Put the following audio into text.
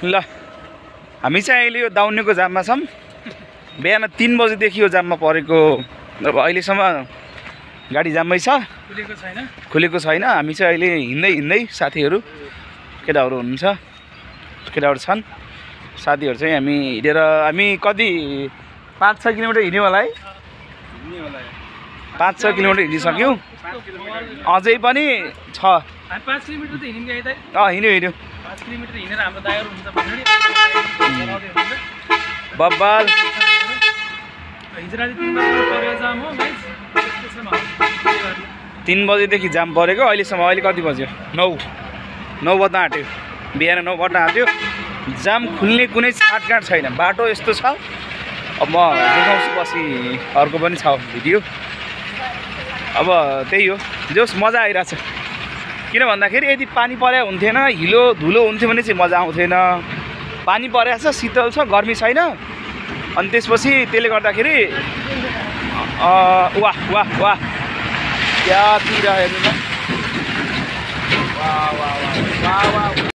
ल हामी चाहिँ अहिले यो दाउनेको जाममा छौँ। बिहान 3 बजेदेखि यो जाममा परेको, अब अहिलेसम्म गाडी जाममै छ, खुलेको छैन। हामी चाहिँ अहिले हिँड्दै साथीहरू केटाहरू हुनुहुन्छ, केटाहरू छन् साथीहरू चाहिँ हामी हिँडेर हामी कति 5-6 किलोमिटर हिँड्यौँ होला है। 5-6 किलोमिटर हिँडिसक्यौँ, अझै पनि छ। 5 किलोमिटर त हिँड्यौँ कि दाइ? हिँड्यौँ 5 किलोमिटर हिँडेर हाम्रो दाइहरू हुन्छ भने बब्बाल। हिजो राति 3 बजे परेको जाम हो गाइस। 3 बजेदेखि जाम परेको अहिलेसम्म। अहिले कति बज्यो? 9 बज्न आँट्यो। बिहान 9 बज्न आँट्यो। जाम खुल्ने कुनै छाटकाट छैन, बाटो यस्तो छ। अब म देखाउँछु पछि, अर्को पनि छ भिडियो। अब त्यही हो, जोस् मजा आइरहेछ। किन भन्दाखेरि यदि पानी परे हुन्थेन, हिलो धुलो हुन्थ्यो भने चाहिँ मजा आउँथेन। पानी परेको छ, शीतल छ, गर्मी छैन। अनि त्यसपछि त्यसले गर्दाखेरि वाह वाह वाह क्या हेर्नु न। वाह वाह वाह वाह वाह।